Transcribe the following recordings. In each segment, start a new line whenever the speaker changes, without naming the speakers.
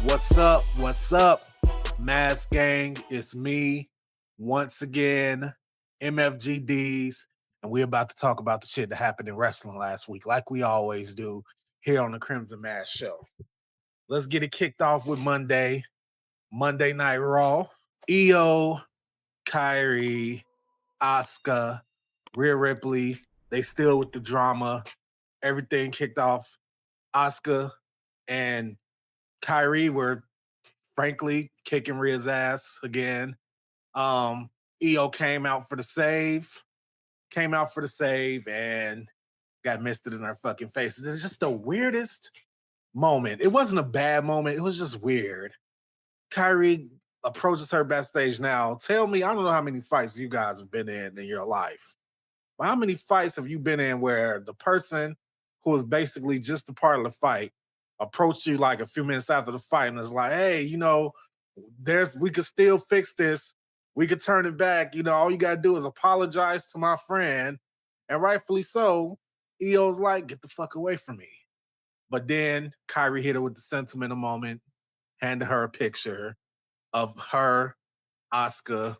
What's up? What's up? Mask Gang, it's me once again, MFGDs, and we're about to talk about the shit that happened in wrestling last week, like we always do here on the Crimson Mask Show. Let's get it kicked off with Monday Night Raw. Io, Kairi, Asuka, Rhea Ripley, they still with the drama. Everything kicked off. Asuka and Kairi were frankly kicking Rhea's ass again. Io came out for the save, and got misted in her fucking face. It's just the weirdest moment. It wasn't a bad moment. It was just weird. Kairi approaches her backstage now. Tell me, I don't know how many fights you guys have been in your life, but how many fights have you been in where the person who is basically just a part of the fight approached you like a few minutes after the fight and is like, hey, we could still fix this. We could turn it back. All you got to do is apologize to my friend. And rightfully so, Io's like, get the fuck away from me. But then Kairi hit her with the sentimental moment, handed her a picture of her, Asuka,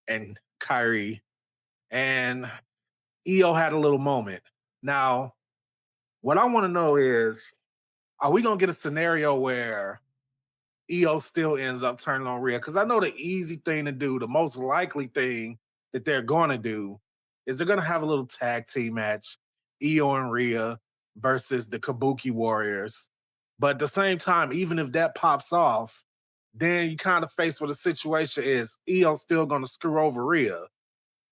and Kairi. And Io had a little moment. Now, what I want to know is, are we going to get a scenario where Io still ends up turning on Rhea? Because I know the easy thing to do, the most likely thing that they're going to do is they're going to have a little tag team match, Io and Rhea versus the Kabuki Warriors. But at the same time, even if that pops off, then you kind of face what the situation is. Io's still going to screw over Rhea.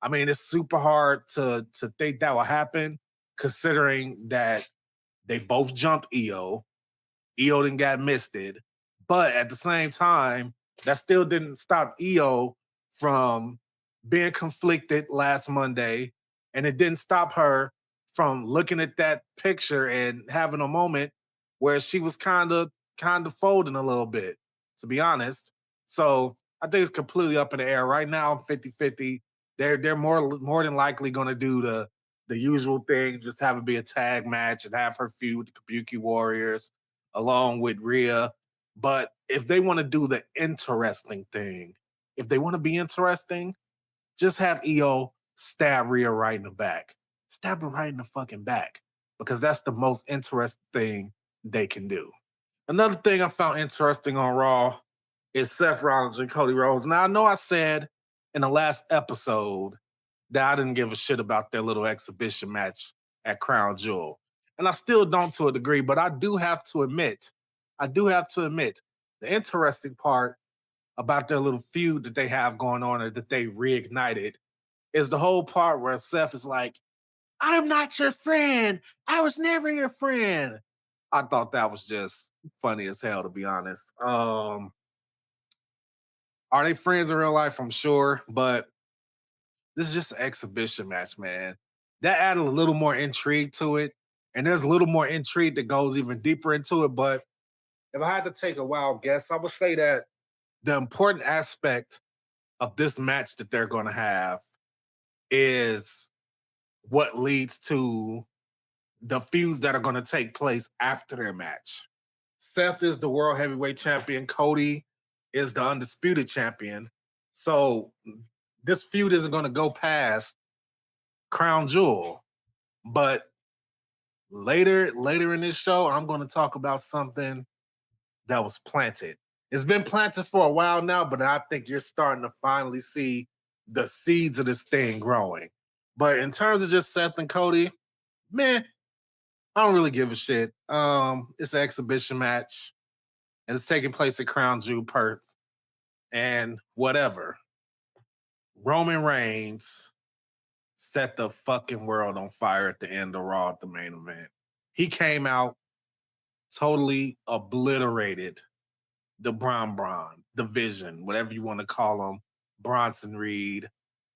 I mean, it's super hard to think that will happen, considering that they both jumped Io. Io didn't got misted. But at the same time, that still didn't stop Io from being conflicted last Monday. And it didn't stop her from looking at that picture and having a moment where she was kind of folding a little bit, to be honest. So I think it's completely up in the air. Right now, I'm 50-50. They're more than likely going to do the usual thing, just have it be a tag match and have her feud with the Kabuki Warriors along with Rhea. But if they want to do the interesting thing, if they want to be interesting, just have Io stab Rhea right in the back. Stab her right in the fucking back. Because that's the most interesting thing they can do. Another thing I found interesting on Raw is Seth Rollins and Cody Rhodes. Now, I know I said in the last episode that I didn't give a shit about their little exhibition match at Crown Jewel. And I still don't to a degree, but I do have to admit, the interesting part about their little feud that they have going on or that they reignited is the whole part where Seth is like, I'm not your friend. I was never your friend. I thought that was just funny as hell, to be honest. Are they friends in real life? I'm sure, but this is just an exhibition match, man. That added a little more intrigue to it. And there's a little more intrigue that goes even deeper into it. But if I had to take a wild guess, I would say that the important aspect of this match that they're going to have is what leads to the feuds that are going to take place after their match. Seth is the world heavyweight champion. Cody is the undisputed champion. So this feud isn't going to go past Crown Jewel. But later in this show, I'm going to talk about something that was planted. It's been planted for a while now, but I think you're starting to finally see the seeds of this thing growing. But in terms of just Seth and Cody, man, I don't really give a shit. It's an exhibition match, and it's taking place at Crown Jewel Perth, and whatever. Roman Reigns set the fucking world on fire at the end of Raw at the main event. He came out, totally obliterated the Braun, the Vision, whatever you want to call him, Bronson Reed,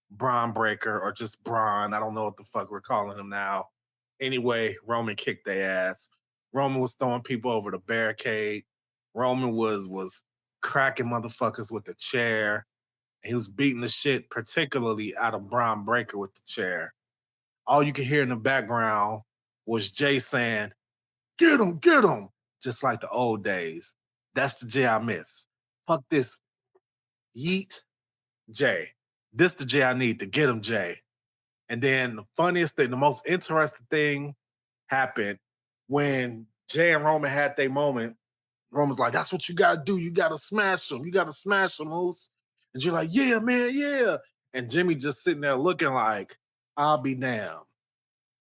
Braun Breaker, or just Braun. I don't know what the fuck we're calling him now. Anyway, Roman kicked their ass. Roman was throwing people over the barricade. Roman was cracking motherfuckers with the chair. He was beating the shit, particularly out of Braun Breaker with the chair. All you could hear in the background was Jey saying, get him, just like the old days. That's the Jey I miss. Fuck this. Yeet Jey. This the Jey I need to get him Jey. And then the funniest thing, the most interesting thing happened when Jey and Roman had their moment. Roman's like, that's what you gotta do. You gotta smash him. You gotta smash him, Moose. And you're like, yeah, man, yeah. And Jimmy just sitting there looking like, I'll be damned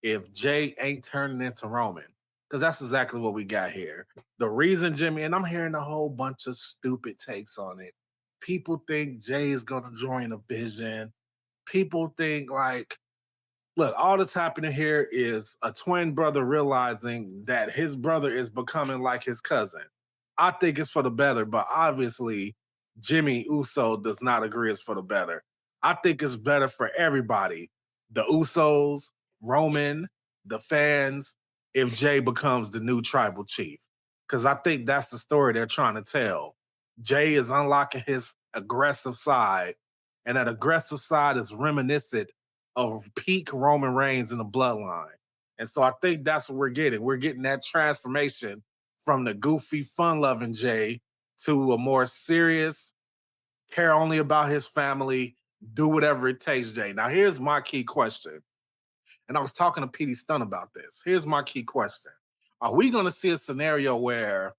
if Jey ain't turning into Roman. Because that's exactly what we got here. The reason Jimmy, and I'm hearing a whole bunch of stupid takes on it. People think Jey is gonna join a vision. People think like, look, all that's happening here is a twin brother realizing that his brother is becoming like his cousin. I think it's for the better, but obviously Jimmy Uso does not agree it's for the better. I think it's better for everybody. The Usos, Roman, the fans, if Jey becomes the new tribal chief. Because I think that's the story they're trying to tell. Jey is unlocking his aggressive side, and that aggressive side is reminiscent of peak Roman Reigns in the bloodline. And so I think that's what we're getting. We're getting that transformation from the goofy, fun-loving Jey to a more serious, care only about his family, do whatever it takes Jey. Now, here's my key question. And I was talking to Petey Stun about this. Here's my key question. Are we going to see a scenario where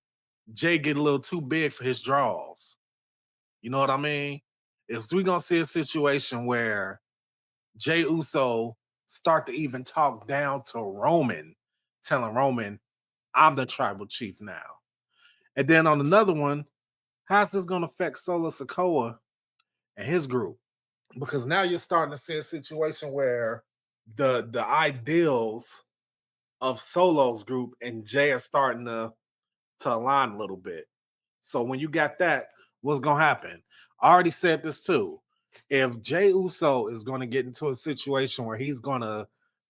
Jey get a little too big for his draws? You know what I mean? Is we going to see a situation where Jey Uso start to even talk down to Roman, telling Roman, I'm the tribal chief now. And then on another one, how's this going to affect Solo Sikoa and his group? Because now you're starting to see a situation where the ideals of Solo's group and Jey are starting to align a little bit. So when you got that, what's going to happen? I already said this too. If Jey Uso is going to get into a situation where he's going to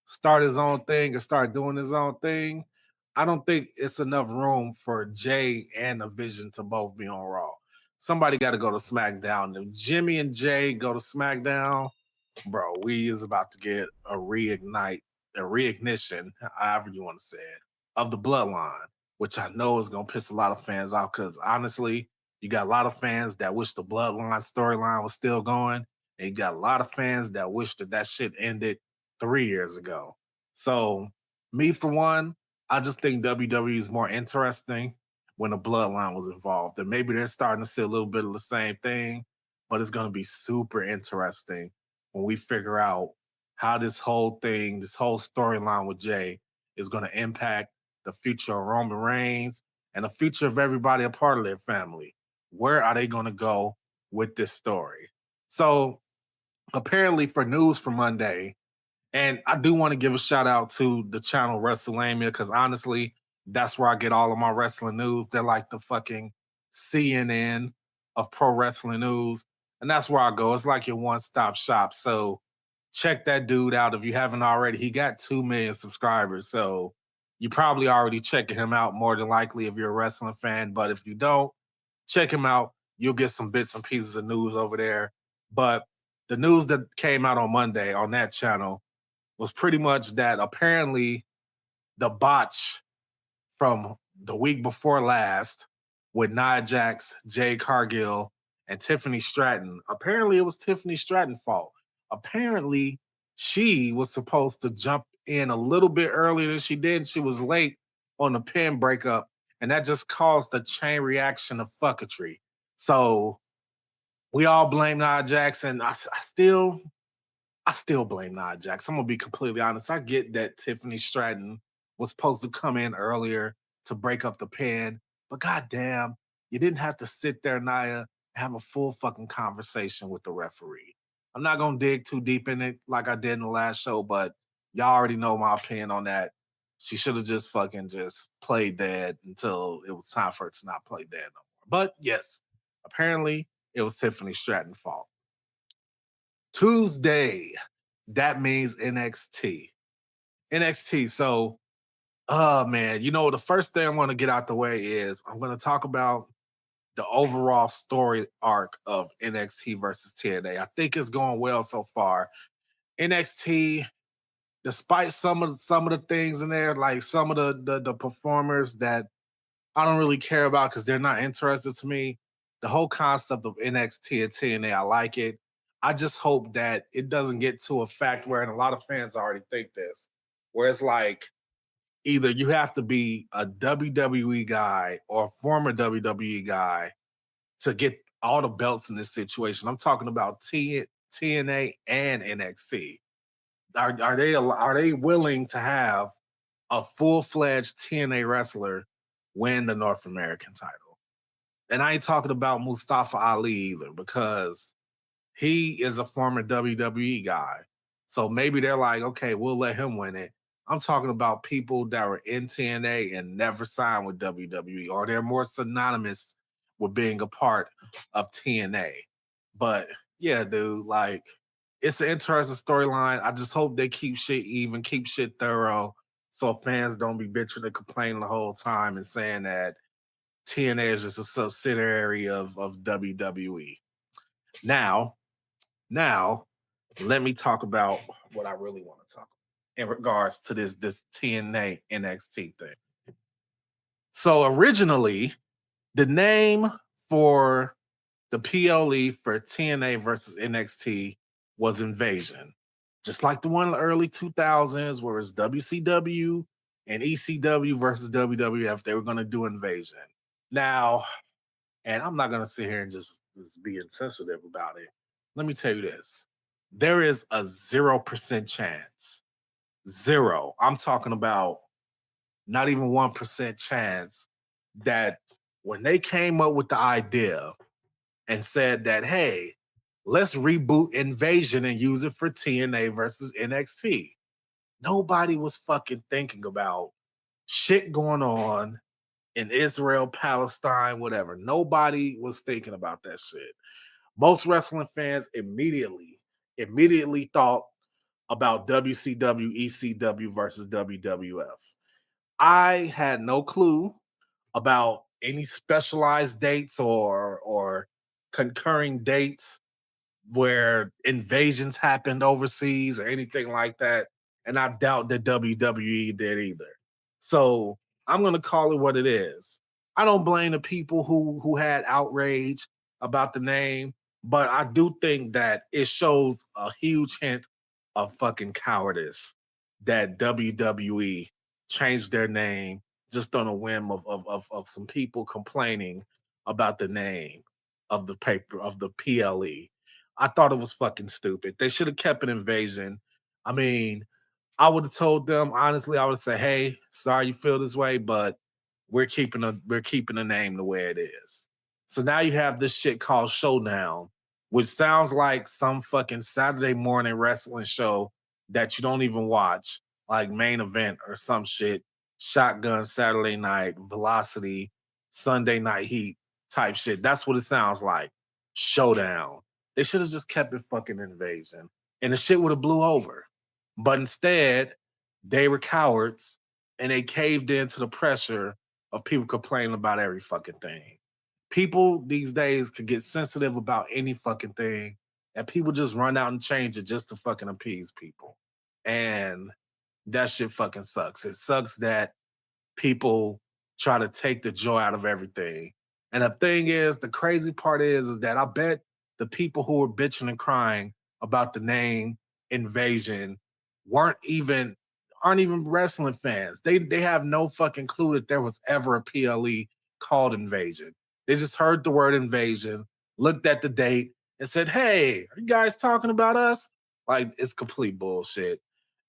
start his own thing and start doing his own thing, I don't think it's enough room for Jey and the Vision to both be on Raw. Somebody got to go to SmackDown. If Jimmy and Jey go to SmackDown, bro, we is about to get a reignition, however you want to say it, of the bloodline, which I know is going to piss a lot of fans off because honestly, you got a lot of fans that wish the bloodline storyline was still going, and you got a lot of fans that wish that shit ended 3 years ago. So, me for one, I just think WWE is more interesting when the bloodline was involved. And maybe they're starting to see a little bit of the same thing, but it's going to be super interesting when we figure out how this whole thing, this whole storyline with Jey is going to impact the future of Roman Reigns and the future of everybody a part of their family. Where are they going to go with this story? So apparently for news for Monday, and I do want to give a shout out to the channel WrestleMania because honestly, that's where I get all of my wrestling news. They're like the fucking CNN of pro wrestling news. And that's where I go. It's like your one-stop shop. So check that dude out if you haven't already. He got 2 million subscribers. So you probably already checking him out more than likely if you're a wrestling fan. But if you don't, check him out. You'll get some bits and pieces of news over there. But the news that came out on Monday on that channel was pretty much that apparently the botch from the week before last with Nia Jax, Jade Cargill, and Tiffany Stratton. Apparently, it was Tiffany Stratton's fault. Apparently, she was supposed to jump in a little bit earlier than she did. She was late on the pin breakup, and that just caused a chain reaction of fucketry. So we all blame Nia Jax, and I still blame Nia Jax. I'm gonna be completely honest. I get that Tiffany Stratton was supposed to come in earlier to break up the pin, but goddamn, you didn't have to sit there, Nia, and have a full fucking conversation with the referee. I'm not gonna dig too deep in it like I did in the last show, but y'all already know my opinion on that. She should have just fucking just played dead until it was time for her to not play dead no more. But yes, apparently it was Tiffany Stratton's fault. Tuesday, that means NXT. NXT. So, man, you know, the first thing I want to get out the way is I'm going to talk about the overall story arc of NXT versus TNA. I think it's going well so far. NXT, despite some of the things in there, like some of the performers that I don't really care about because they're not interested to me. The whole concept of NXT and TNA, I like it. I just hope that it doesn't get to a fact where, and a lot of fans already think this, where it's like either you have to be a WWE guy or a former WWE guy to get all the belts in this situation. I'm talking about TNA and NXT. Are they willing to have a full-fledged TNA wrestler win the North American title? And I ain't talking about Mustafa Ali either, because he is a former WWE guy. So maybe they're like, okay, we'll let him win it. I'm talking about people that were in TNA and never signed with WWE, or they're more synonymous with being a part of TNA. But yeah, dude, like it's an interesting storyline. I just hope they keep shit even, keep shit thorough, so fans don't be bitching and complaining the whole time and saying that TNA is just a subsidiary of WWE. Now, now, let me talk about what I really want to talk about in regards to this TNA NXT thing. So originally, the name for the PLE for TNA versus NXT was Invasion, just like the one in the early 2000s, where it's WCW and ECW versus WWF. They were going to do Invasion. Now, and I'm not going to sit here and just be insensitive about it. Let me tell you this. There is a 0% chance. Zero. I'm talking about not even 1% chance that when they came up with the idea and said that, hey, let's reboot Invasion and use it for TNA versus NXT, nobody was fucking thinking about shit going on in Israel, Palestine, whatever. Nobody was thinking about that shit. Most wrestling fans immediately thought about WCW, ECW versus WWF. I had no clue about any specialized dates or concurring dates where invasions happened overseas or anything like that. And I doubt that WWE did either. So I'm gonna call it what it is. I don't blame the people who had outrage about the name, but I do think that it shows a huge hint of fucking cowardice that WWE changed their name just on a whim of some people complaining about the name of the paper of the PLE. I thought it was fucking stupid. They should have kept an Invasion. I mean, I would have told them honestly. I would say, "Hey, sorry you feel this way, but we're keeping the name the way it is." So now you have this shit called Showdown, which sounds like some fucking Saturday morning wrestling show that you don't even watch, like Main Event or some shit. Shotgun Saturday Night, Velocity, Sunday Night Heat type shit. That's what it sounds like. Showdown. They should have just kept it fucking Invasion, and the shit would have blew over. But instead, they were cowards and they caved into the pressure of people complaining about every fucking thing. People these days could get sensitive about any fucking thing, and people just run out and change it just to fucking appease people. And that shit fucking sucks. It sucks that people try to take the joy out of everything. And the thing is, the crazy part is that I bet the people who were bitching and crying about the name Invasion weren't even aren't even wrestling fans. They have no fucking clue that there was ever a PLE called Invasion. They just heard the word Invasion, looked at the date, and said, "Hey, are you guys talking about us?" Like it's complete bullshit.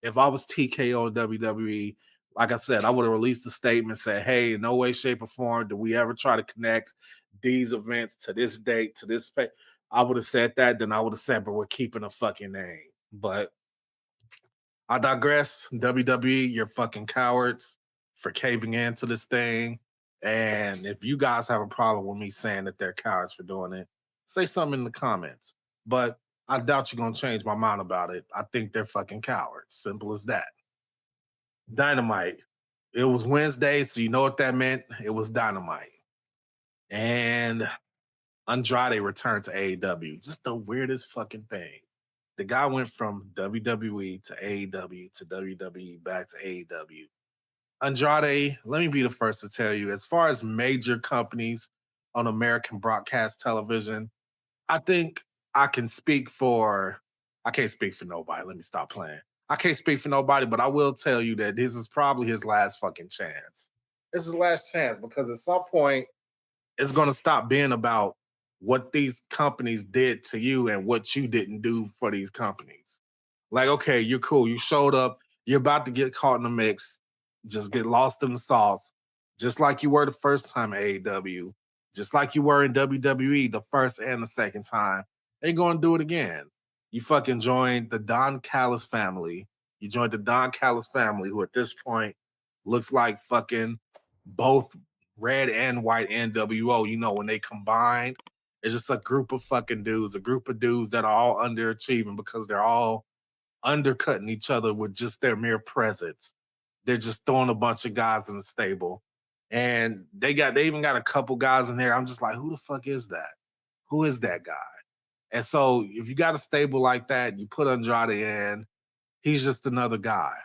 If I was TKO WWE, like I said, I would have released a statement saying, "Hey, in no way, shape, or form do we ever try to connect these events to this date, to this pay." I would have said that, then I would have said, "But we're keeping a fucking name." But I digress. WWE, you're fucking cowards for caving into this thing. And if you guys have a problem with me saying that they're cowards for doing it, say something in the comments. But I doubt you're gonna change my mind about it. I think they're fucking cowards. Simple as that. Dynamite. It was Wednesday, so you know what that meant. It was Dynamite. And Andrade returned to AEW. Just the weirdest fucking thing. The guy went from WWE to AEW to WWE back to AEW. Andrade, let me be the first to tell you, as far as major companies on American broadcast television, I think I can speak for, I can't speak for nobody. Let me stop playing. I can't speak for nobody, but I will tell you that this is probably his last fucking chance. This is his last chance because at some point, it's going to stop being about what these companies did to you and what you didn't do for these companies. Like, okay, you're cool. You showed up. You're about to get caught in the mix. Just get lost in the sauce, just like you were the first time at AEW, just like you were in WWE the first and the second time. They're going to do it again. You fucking joined the Don Callis family. You joined the Don Callis family, who at this point looks like fucking both red and white NWO. You know, when they combined, it's just a group of fucking dudes, a group of dudes that are all underachieving because they're all undercutting each other with just their mere presence. They're just throwing a bunch of guys in the stable. And they even got a couple guys in there. I'm just like, who the fuck is that? Who is that guy? And so if you got a stable like that, you put Andrade in, he's just another guy.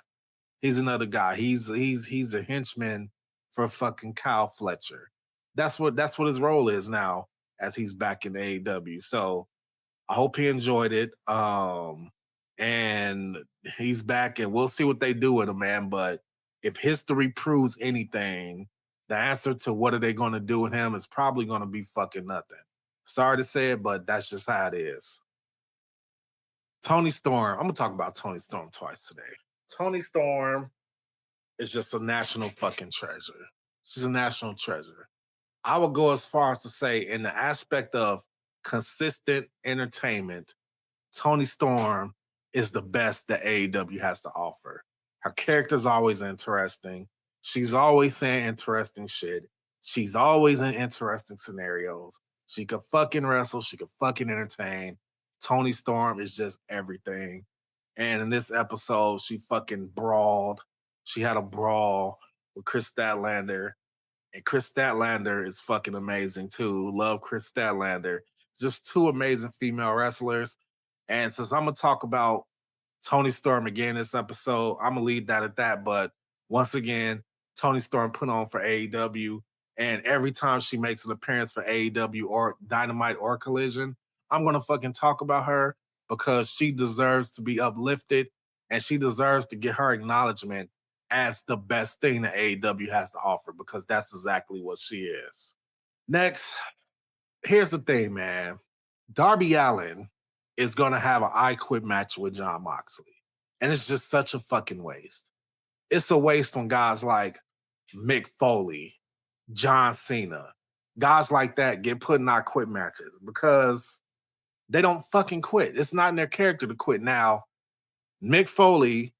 He's another guy. He's a henchman for fucking Kyle Fletcher. That's what his role is now as he's back in AEW. So I hope he enjoyed it. And he's back, and we'll see what they do with him, man. But if history proves anything, the answer to what are they going to do with him is probably going to be fucking nothing. Sorry to say it, but that's just how it is. Toni Storm. I'm gonna talk about Toni Storm twice today. Toni Storm is just a national fucking treasure. She's a national treasure. I would go as far as to say, in the aspect of consistent entertainment, Toni Storm is the best that AEW has to offer. Her character's always interesting. She's always saying interesting shit. She's always in interesting scenarios. She could fucking wrestle. She could fucking entertain. Toni Storm is just everything. And in this episode, she fucking brawled. She had a brawl with Chris Statlander. And Chris Statlander is fucking amazing too. Love Chris Statlander. Just two amazing female wrestlers. And since I'm gonna talk about Toni Storm again this episode, I'm gonna leave that at that. But once again, Toni Storm put on for AEW, and every time she makes an appearance for AEW or Dynamite or Collision, I'm gonna fucking talk about her because she deserves to be uplifted and she deserves to get her acknowledgement as the best thing that AEW has to offer because that's exactly what she is. Next, here's the thing, man. Darby Allin is going to have an I Quit match with Jon Moxley. And it's just such a fucking waste. It's a waste when guys like Mick Foley, John Cena, guys like that get put in I Quit matches because they don't fucking quit. It's not in their character to quit. Now, Mick Foley,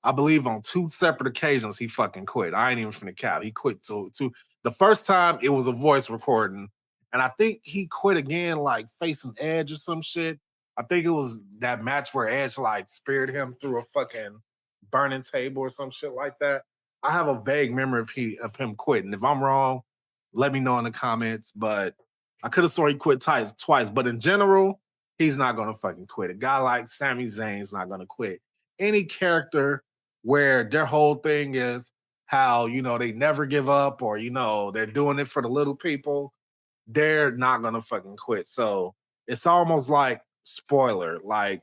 I believe on two separate occasions, he fucking quit. I ain't even finna cap. He quit to the first time it was a voice recording. And I think he quit again, like facing Edge or some shit. I think it was that match where Edge like speared him through a fucking burning table or some shit like that. I have a vague memory of him quitting. If I'm wrong, let me know in the comments. But I could have sworn he quit twice. But in general, he's not gonna fucking quit. A guy like Sami Zayn's not gonna quit. Any character where their whole thing is how, you know, they never give up or, you know, they're doing it for the little people, they're not going to fucking quit. So it's almost like, spoiler, like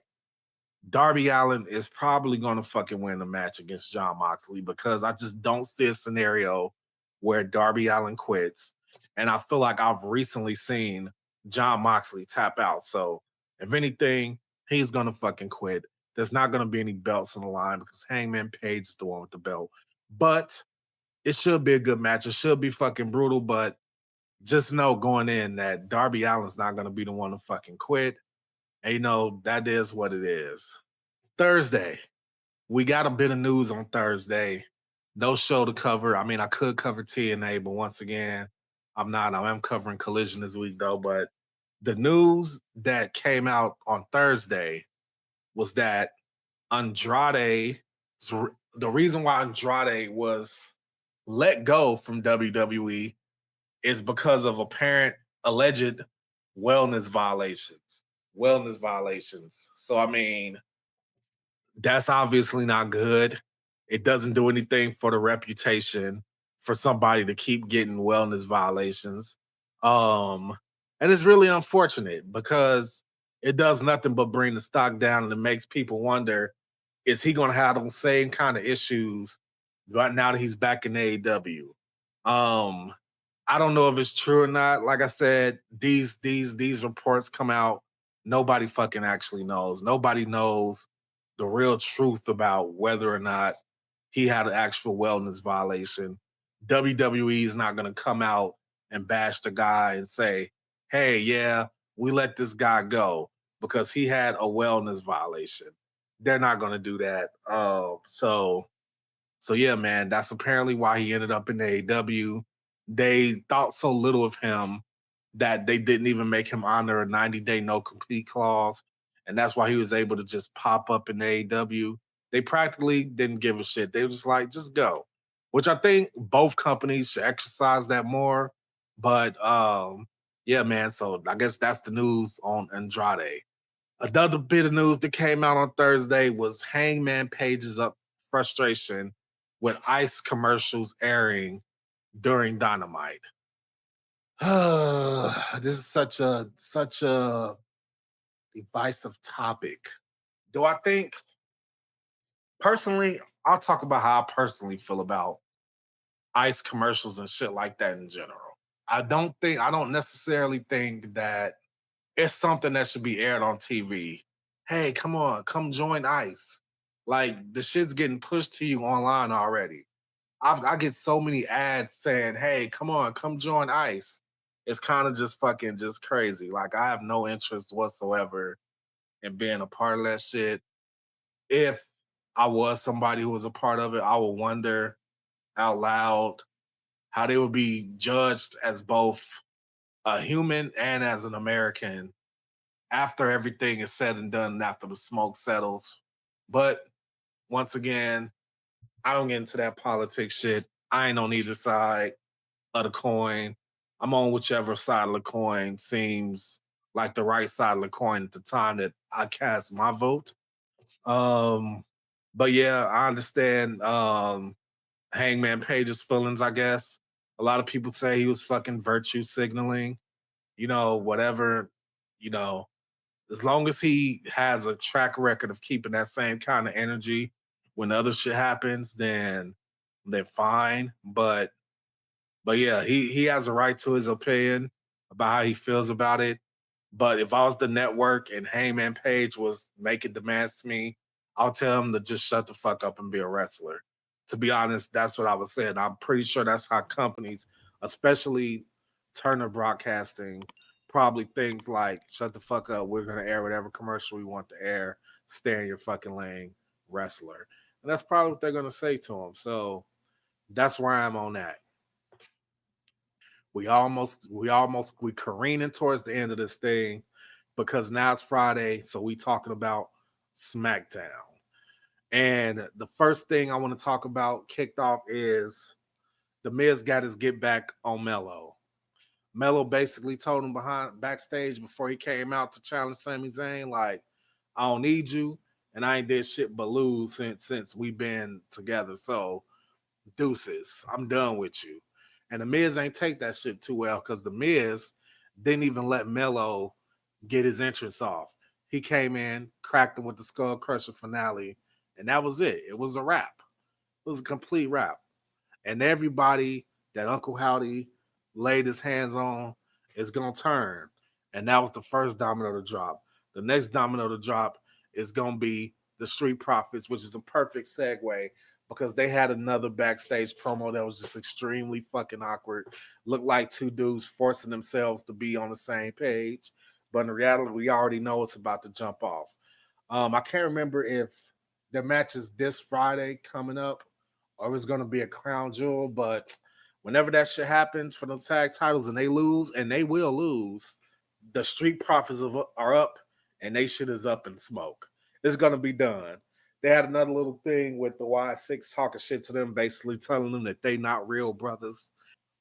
Darby Allin is probably going to fucking win the match against Jon Moxley because I just don't see a scenario where Darby Allin quits. And I feel like I've recently seen Jon Moxley tap out. So if anything, he's going to fucking quit. There's not going to be any belts on the line because Hangman Page is the one with the belt. But it should be a good match. It should be fucking brutal, but just know going in that Darby Allin's not going to be the one to fucking quit. And, you know, that is what it is. Thursday, we got a bit of news on Thursday. No show to cover. I mean, I could cover TNA, but once again, I'm not. I am covering Collision this week, though. But the news that came out on Thursday was that Andrade, the reason why Andrade was let go from WWE is because of apparent alleged wellness violations. So, I mean, that's obviously not good. It doesn't do anything for the reputation for somebody to keep getting wellness violations. Um, and it's really unfortunate because it does nothing but bring the stock down and it makes people wonder, is he gonna have those same kind of issues right now that he's back in AEW? Um, I don't know if it's true or not. Like I said, these reports come out. Nobody fucking actually knows. Nobody knows the real truth about whether or not he had an actual wellness violation. WWE is not going to come out and bash the guy and say, "Hey, yeah, we let this guy go because he had a wellness violation." They're not going to do that. So yeah, man, that's apparently why he ended up in AEW. They thought so little of him that they didn't even make him honor a 90-day no compete clause. And that's why he was able to just pop up in AEW. They practically didn't give a shit. They were just like, just go. Which I think both companies should exercise that more. But yeah, man. So I guess that's the news on Andrade. Another bit of news that came out on Thursday was Hangman Page's up frustration with ICE commercials airing during Dynamite. This is such a divisive topic. Do I think personally? I'll talk about how I personally feel about ICE commercials and shit like that in general. I don't necessarily think that it's something that should be aired on TV. Hey, come on, come join ICE. Like the shit's getting pushed to you online already. I get so many ads saying, "Hey, come on, come join ICE." It's kind of just fucking just crazy. Like I have no interest whatsoever in being a part of that shit. If I was somebody who was a part of it, I would wonder out loud how they would be judged as both a human and as an American after everything is said and done and after the smoke settles. But once again, I don't get into that politics shit. I ain't on either side of the coin. I'm on whichever side of the coin seems like the right side of the coin at the time that I cast my vote. Um, but yeah, I understand Hangman Page's feelings, I guess. A lot of people say he was fucking virtue signaling, whatever, you know, as long as he has a track record of keeping that same kind of energy when other shit happens, then they're fine. But yeah, he has a right to his opinion about how he feels about it. But if I was the network and Hangman Page was making demands to me, I'll tell him to just shut the fuck up and be a wrestler. To be honest, that's what I was saying. I'm pretty sure that's how companies, especially Turner Broadcasting, probably things like shut the fuck up. We're gonna air whatever commercial we want to air. Stay in your fucking lane, wrestler. And that's probably what they're gonna say to him. So that's where I'm on that. We careening towards the end of this thing because now it's Friday, so we talking about SmackDown. And the first thing I want to talk about kicked off is the Miz got his get back on Melo. Melo basically told him backstage before he came out to challenge Sami Zayn, like, I don't need you, and I ain't did shit but lose since we've been together. So deuces, I'm done with you. And the Miz ain't take that shit too well because the Miz didn't even let Melo get his entrance off. He came in, cracked him with the Skull Crusher finale, and that was it. It was a wrap. It was a complete wrap. And everybody that Uncle Howdy laid his hands on is going to turn. And that was the first domino to drop. The next domino to drop is going to be the Street Profits, which is a perfect segue because they had another backstage promo that was just extremely fucking awkward. Looked like two dudes forcing themselves to be on the same page. But in reality, we already know it's about to jump off. I can't remember if their match is this Friday coming up or it's going to be a crown jewel. But whenever that shit happens for the tag titles and they lose, and they will lose, the Street Profits are up and they shit is up in smoke. It's going to be done. They had another little thing with the Y6 talking shit to them, basically telling them that they not real brothers.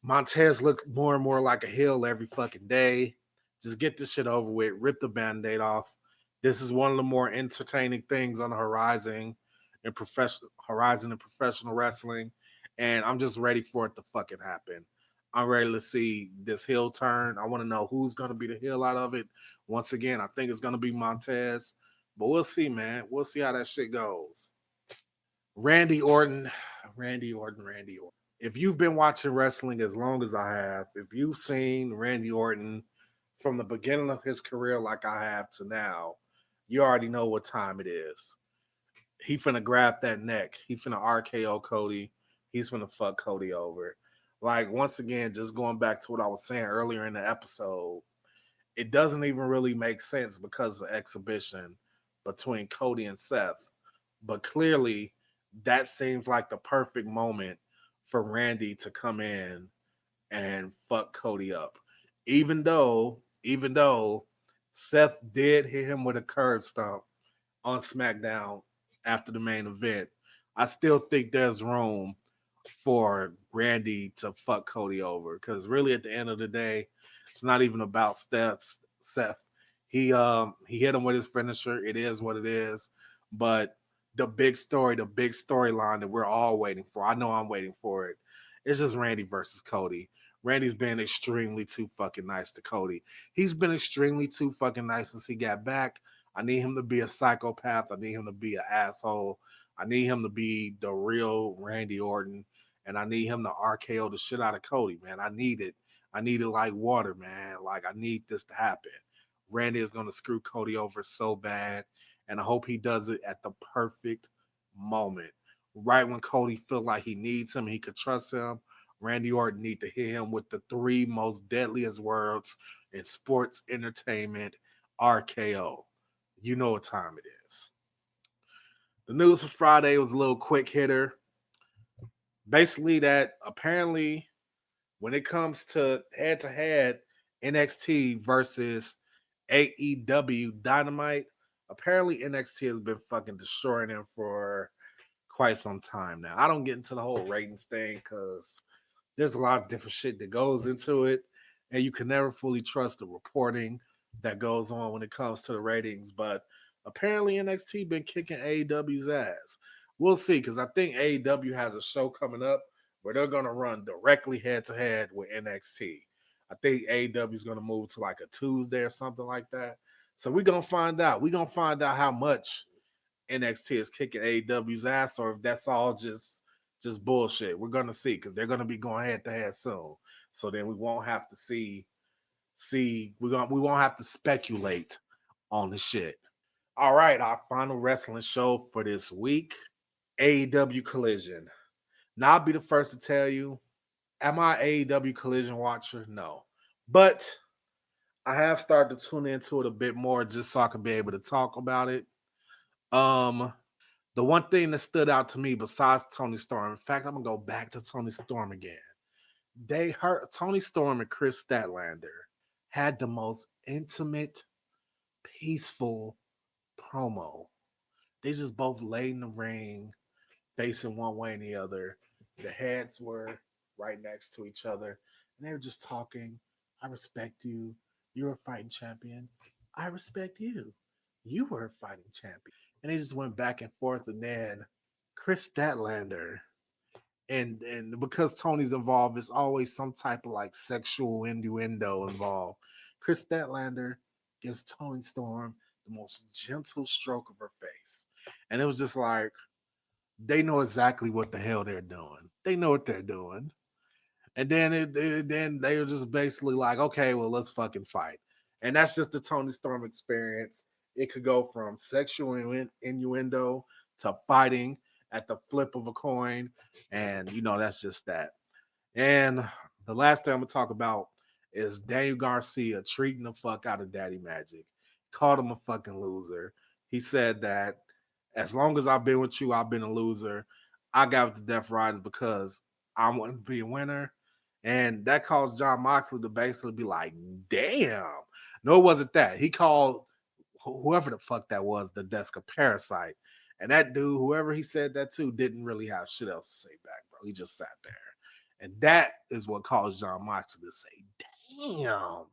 Montez looked more and more like a heel every fucking day. Just get this shit over with. Rip the Band-Aid off. This is one of the more entertaining things on the horizon. in professional horizon in professional wrestling, and I'm just ready for it to fucking happen. I'm ready to see this heel turn. I want to know who's going to be the heel out of it. Once again, I think it's going to be Montez, but we'll see, man. We'll see how that shit goes. Randy Orton, Randy Orton. If you've been watching wrestling as long as I have, if you've seen Randy Orton from the beginning of his career like I have to now, you already know what time it is. He finna grab that neck. He finna RKO Cody. He's finna fuck Cody over. Like, once again, just going back to what I was saying earlier in the episode, it doesn't even really make sense because of the exhibition between Cody and Seth. But clearly, that seems like the perfect moment for Randy to come in and fuck Cody up. Even though Seth did hit him with a curb stomp on SmackDown after the main event, I still think there's room for Randy to fuck Cody over. Because really, at the end of the day, it's not even about Seth. He hit him with his finisher. It is what it is. But the big storyline that we're all waiting for. I know I'm waiting for it. It's just Randy versus Cody. Randy's been extremely too fucking nice to Cody. He's been extremely too fucking nice since he got back. I need him to be a psychopath. I need him to be an asshole. I need him to be the real Randy Orton. And I need him to RKO the shit out of Cody, man. I need it. I need it like water, man. Like, I need this to happen. Randy is going to screw Cody over so bad. And I hope he does it at the perfect moment. Right when Cody feel like he needs him, he could trust him. Randy Orton need to hit him with the three most deadliest words in sports entertainment, RKO. You know what time it is. The news for Friday was a little quick hitter. Basically, that apparently when it comes to head NXT versus AEW Dynamite, apparently NXT has been fucking destroying them for quite some time now. I don't get into the whole ratings thing because there's a lot of different shit that goes into it, and you can never fully trust the reporting that goes on when it comes to the ratings. But apparently NXT been kicking AEW's ass. We'll see, because I think AEW has a show coming up where they're gonna run directly head to head with NXT. I think AEW is gonna move to like a Tuesday or something like that. So we're gonna find out. We're gonna find out how much NXT is kicking AEW's ass, or if that's all just bullshit. We're gonna see, because they're gonna be going head to head soon. So then we won't have to we won't have to speculate on the shit. All right, our final wrestling show for this week, AEW Collision. Now I'll be the first to tell you, am I AEW Collision watcher? No. But I have started to tune into it a bit more just so I can be able to talk about it. Um The one thing that stood out to me besides Tony Storm, in fact, I'm gonna go back to Tony Storm again. They heard Tony Storm and Chris Statlander had the most intimate, peaceful promo. They just both laid in the ring, facing one way and the other. The heads were right next to each other, and they were just talking. I respect you. You're a fighting champion. I respect you. You were a fighting champion. And they just went back and forth. And then Chris Statlander, and because Tony's involved, there's always some type of like sexual innuendo involved. Chris Statlander gives Tony Storm the most gentle stroke of her face. And it was just like, they know exactly what the hell they're doing. They know what they're doing. And then they were just basically like, okay, well, let's fucking fight. And that's just the Tony Storm experience. It could go from sexual innuendo to fighting at the flip of a coin. And, that's just that. And the last thing I'm going to talk about is Daniel Garcia treating the fuck out of Daddy Magic. Called him a fucking loser. He said that as long as I've been with you, I've been a loser. I got with the Death Riders because I want to be a winner. And that caused John Moxley to basically be like, damn. No, it wasn't that. He called whoever the fuck that was the desk a parasite. And that dude, whoever he said that to, didn't really have shit else to say back, bro. He just sat there. And that is what caused John Moxley to say, damn.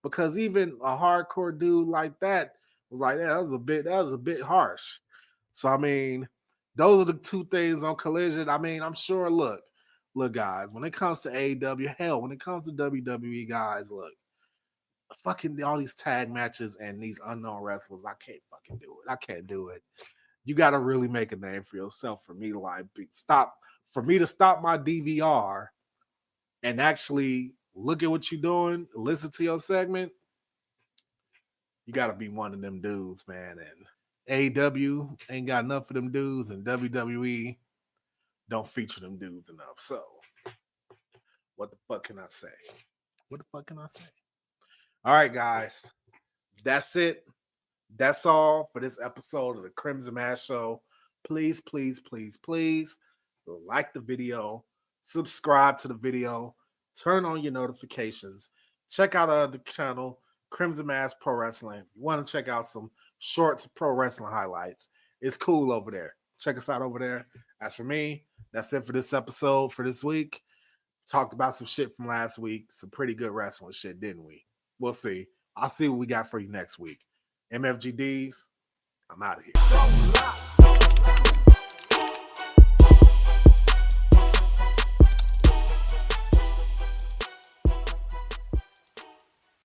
Because even a hardcore dude like that was like, yeah, that was a bit harsh. So I mean, Those are the two things on Collision. I mean, I'm sure, look, guys, when it comes to AEW, hell, when it comes to WWE, guys, look, fucking all these tag matches and these unknown wrestlers, I can't fucking do it. I can't do it. You got to really make a name for yourself for me to like stop my DVR and actually look at what you're doing, listen to your segment. You got to be one of them dudes, man. And AEW ain't got enough of them dudes, and WWE don't feature them dudes enough. So, what the fuck can I say? All right, guys. That's it. That's all for this episode of the Crimson Mass Show. Please, please, please, please like the video, subscribe to the video, turn on your notifications. Check out the channel, Crimson Mass Pro Wrestling. If you want to check out some short pro wrestling highlights, it's cool over there. Check us out over there. As for me, that's it for this episode for this week. Talked about some shit from last week. Some pretty good wrestling shit, didn't we? We'll see. I'll see what we got for you next week. MFGDs, I'm out of here.